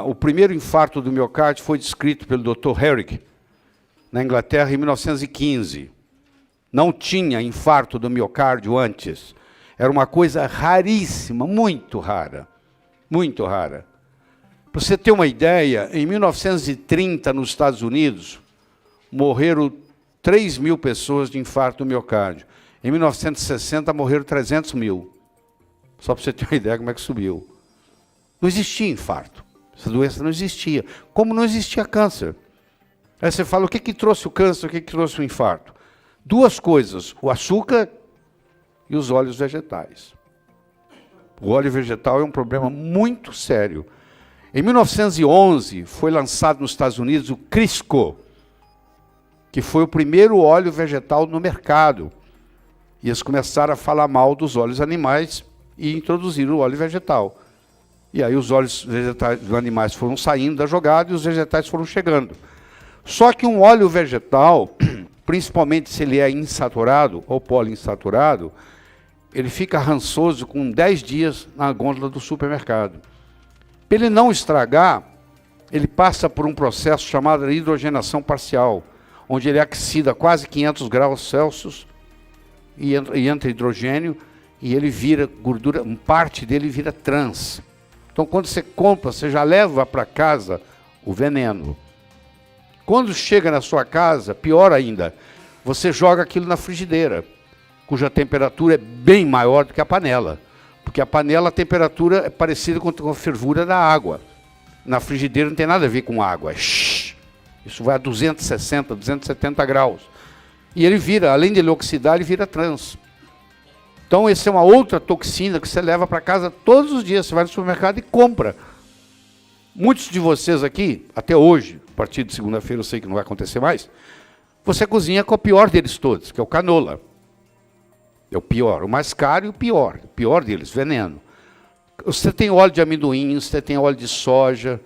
O primeiro infarto do miocárdio foi descrito pelo Dr. Herrick, na Inglaterra, em 1915. Não tinha infarto do miocárdio antes. Era uma coisa raríssima, muito rara. Muito rara. Para você ter uma ideia, em 1930, nos Estados Unidos, morreram 3 mil pessoas de infarto do miocárdio. Em 1960, morreram 300 mil. Só para você ter uma ideia como é que subiu. Não existia infarto. Essa doença não existia. Como não existia câncer. Aí você fala, o que trouxe o câncer, o que trouxe o infarto? Duas coisas, o açúcar e os óleos vegetais. O óleo vegetal é um problema muito sério. Em 1911, foi lançado nos Estados Unidos o Crisco, que foi o primeiro óleo vegetal no mercado. E eles começaram a falar mal dos óleos animais e introduziram o óleo vegetal. E aí os óleos vegetais dos animais foram saindo da jogada e os vegetais foram chegando. Só que um óleo vegetal, principalmente se ele é insaturado ou poliinsaturado, ele fica rançoso com 10 dias na gôndola do supermercado. Para ele não estragar, ele passa por um processo chamado de hidrogenação parcial, onde ele oxida a quase 500 graus Celsius e entra hidrogênio e ele vira gordura, parte dele vira trans. Então, quando você compra, você já leva para casa o veneno. Quando chega na sua casa, pior ainda, você joga aquilo na frigideira, cuja temperatura é bem maior do que a panela. Porque a panela, a temperatura é parecida com a fervura da água. Na frigideira não tem nada a ver com água. Isso vai a 260, 270 graus. E ele vira, além de ele oxidar, ele vira trans. Então, essa é uma outra toxina que você leva para casa todos os dias. Você vai no supermercado e compra. Muitos de vocês aqui, até hoje, a partir de segunda-feira eu sei que não vai acontecer mais, você cozinha com o pior deles todos, que é o canola. É o pior, o mais caro e o pior deles, veneno. Você tem óleo de amendoim, você tem óleo de soja,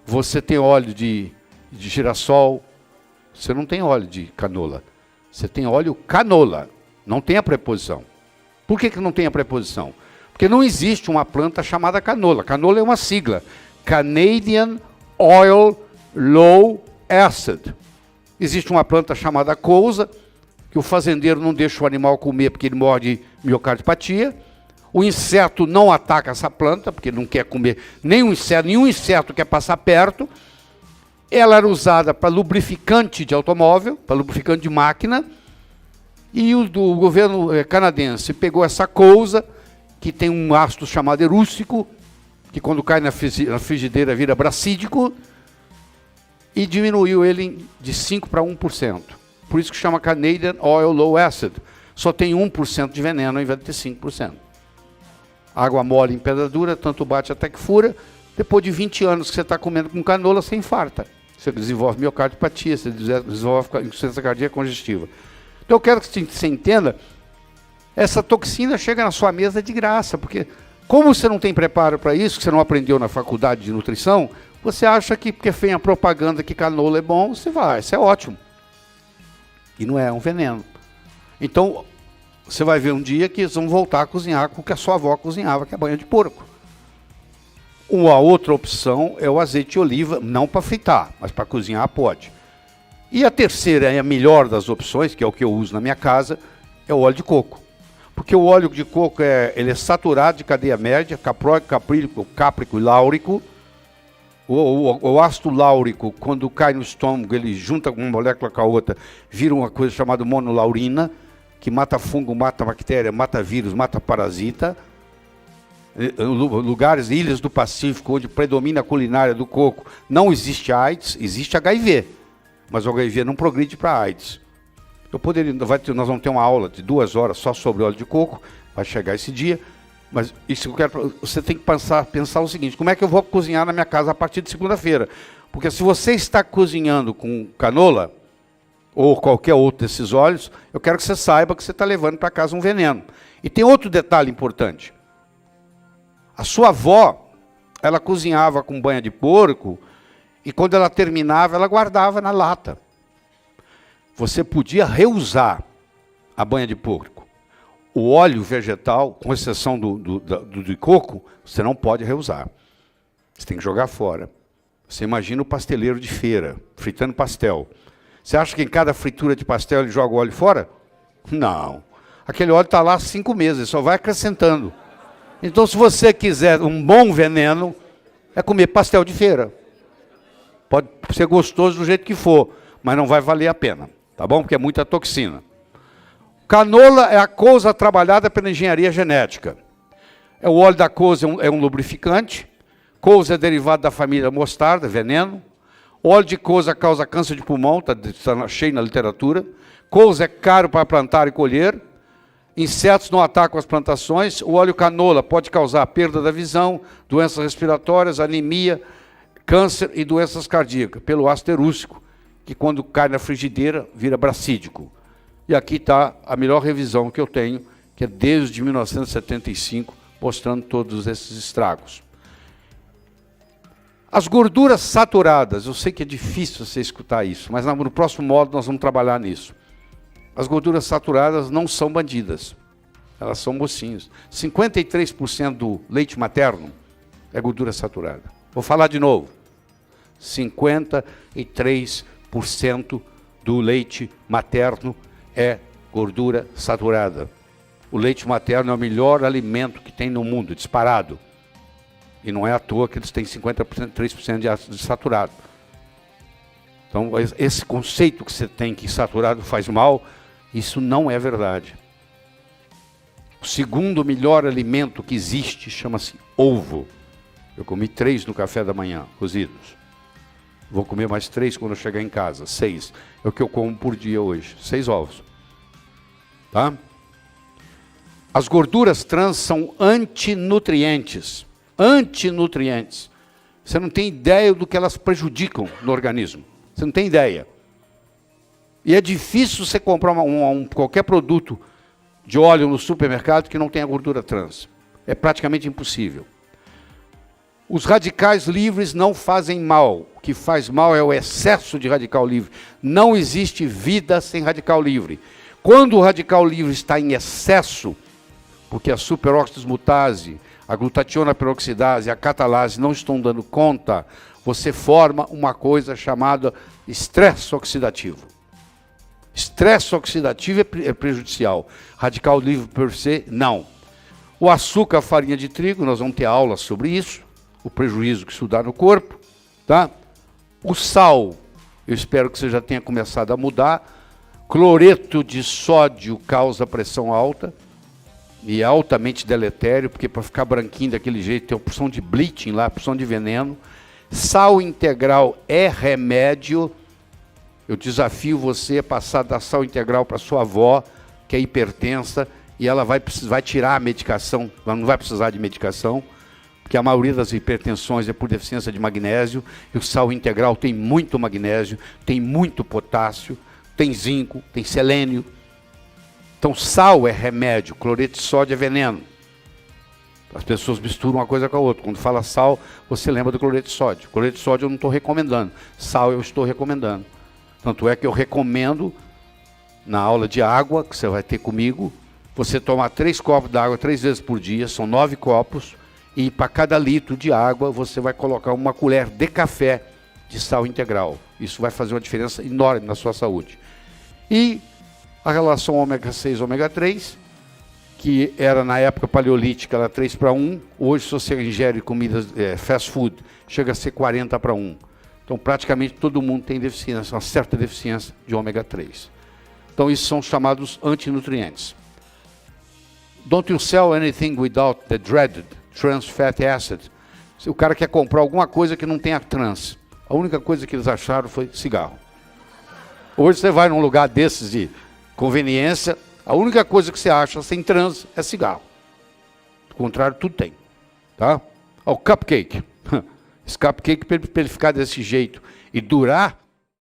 você tem óleo de girassol, você não tem óleo de canola. Você tem óleo canola, não tem a preposição. Por que não tem a preposição? Porque não existe uma planta chamada canola. Canola é uma sigla. Canadian Oil Low Acid. Existe uma planta chamada couza, que o fazendeiro não deixa o animal comer porque ele morre de miocardiopatia. O inseto não ataca essa planta, porque ele não quer comer nenhum inseto quer passar perto. Ela era usada para lubrificante de automóvel, para lubrificante de máquina. E o governo canadense pegou essa couza, que tem um ácido chamado erústico, que quando cai na frigideira vira bracídico, e diminuiu ele de 5% para 1%. Por isso que chama Canadian Oil Low Acid. Só tem 1% de veneno ao invés de ter 5%. Água mole em pedra dura, tanto bate até que fura. Depois de 20 anos que você está comendo com canola, você infarta. Você desenvolve miocardiopatia, você desenvolve insuficiência cardíaca congestiva. Então eu quero que você entenda, essa toxina chega na sua mesa de graça, porque como você não tem preparo para isso, que você não aprendeu na faculdade de nutrição, você acha que porque vem a propaganda que canola é bom, você vai, isso é ótimo. E não é um veneno. Então, você vai ver um dia que eles vão voltar a cozinhar com o que a sua avó cozinhava, que é banha de porco. Uma outra opção é o azeite de oliva, não para fritar, mas para cozinhar pode. E a terceira, e a melhor das opções, que é o que eu uso na minha casa, é o óleo de coco. Porque o óleo de coco ele é saturado de cadeia média, capróico, cáprico e láurico. O ácido láurico, quando cai no estômago, ele junta uma molécula com a outra, vira uma coisa chamada monolaurina, que mata fungo, mata bactéria, mata vírus, mata parasita. Lugares, ilhas do Pacífico, onde predomina a culinária do coco, não existe AIDS, existe HIV. Mas o HIV não progride para AIDS. Nós vamos ter uma aula de 2 horas só sobre óleo de coco, vai chegar esse dia. Mas isso eu quero, você tem que pensar o seguinte, como é que eu vou cozinhar na minha casa a partir de segunda-feira? Porque se você está cozinhando com canola, ou qualquer outro desses óleos, eu quero que você saiba que você está levando para casa um veneno. E tem outro detalhe importante. A sua avó, ela cozinhava com banha de porco, e quando ela terminava, ela guardava na lata. Você podia reusar a banha de porco. O óleo vegetal, com exceção do de coco, você não pode reusar. Você tem que jogar fora. Você imagina o pasteleiro de feira, fritando pastel. Você acha que em cada fritura de pastel ele joga o óleo fora? Não. Aquele óleo está lá há 5 meses, só vai acrescentando. Então, se você quiser um bom veneno, é comer pastel de feira. Pode ser gostoso do jeito que for, mas não vai valer a pena, tá bom? Porque é muita toxina. Canola é a couza trabalhada pela engenharia genética. O óleo da couza é um lubrificante. Couza é derivado da família mostarda, veneno. O óleo de couza causa câncer de pulmão, está cheio na literatura. Couza é caro para plantar e colher. Insetos não atacam as plantações. O óleo canola pode causar perda da visão, doenças respiratórias, anemia, câncer e doenças cardíacas, pelo ácido erústico, que quando cai na frigideira vira bracídico. E aqui está a melhor revisão que eu tenho, que é desde 1975, mostrando todos esses estragos. As gorduras saturadas, eu sei que é difícil você escutar isso, mas no próximo módulo nós vamos trabalhar nisso. As gorduras saturadas não são bandidas, elas são mocinhos. 53% do leite materno é gordura saturada. Vou falar de novo. 53% do leite materno é gordura saturada. O leite materno é o melhor alimento que tem no mundo, disparado. E não é à toa que eles têm 53% de ácido saturado. Então, esse conceito que você tem que saturado faz mal, isso não é verdade. O segundo melhor alimento que existe chama-se ovo. Eu comi 3 no café da manhã, cozidos. Vou comer mais 3 quando eu chegar em casa, 6. É o que eu como por dia hoje, 6 ovos. Tá? As gorduras trans são antinutrientes. Antinutrientes. Você não tem ideia do que elas prejudicam no organismo. Você não tem ideia. E é difícil você comprar qualquer produto de óleo no supermercado que não tenha gordura trans. É praticamente impossível. Os radicais livres não fazem mal. O que faz mal é o excesso de radical livre. Não existe vida sem radical livre. Quando o radical livre está em excesso, porque a superoxidase, a glutationa peroxidase e a catalase não estão dando conta, você forma uma coisa chamada estresse oxidativo. Estresse oxidativo é prejudicial. Radical livre per se, não. O açúcar, a farinha de trigo, nós vamos ter aula sobre isso, o prejuízo que isso dá no corpo. Tá? O sal, eu espero que você já tenha começado a mudar. Cloreto de sódio causa pressão alta. E é altamente deletério, porque para ficar branquinho daquele jeito tem a opção de bleaching lá, a opção de veneno. Sal integral é remédio. Eu desafio você a passar da sal integral para sua avó, que é hipertensa, e ela vai tirar a medicação, ela não vai precisar de medicação, porque a maioria das hipertensões é por deficiência de magnésio, e o sal integral tem muito magnésio, tem muito potássio, tem zinco, tem selênio. Então, sal é remédio, cloreto de sódio é veneno. As pessoas misturam uma coisa com a outra. Quando fala sal, você lembra do cloreto de sódio. Cloreto de sódio eu não estou recomendando. Sal eu estou recomendando. Tanto é que eu recomendo, na aula de água, que você vai ter comigo, você tomar 3 copos de água 3 vezes por dia, são 9 copos, e para cada litro de água você vai colocar uma colher de café de sal integral. Isso vai fazer uma diferença enorme na sua saúde. E a relação ômega 6 ômega 3, que era na época paleolítica, era 3:1, hoje se você ingere comidas fast food, chega a ser 40:1. Então praticamente todo mundo tem deficiência, uma certa deficiência de ômega 3. Então isso são chamados antinutrientes. Don't you sell anything without the dreaded trans fatty acid? Se o cara quer comprar alguma coisa que não tenha trans, a única coisa que eles acharam foi cigarro. Hoje você vai num lugar desses de conveniência, a única coisa que você acha sem trans é cigarro. Do contrário, tudo tem. Tá? O cupcake. Esse cupcake, para ele ficar desse jeito e durar,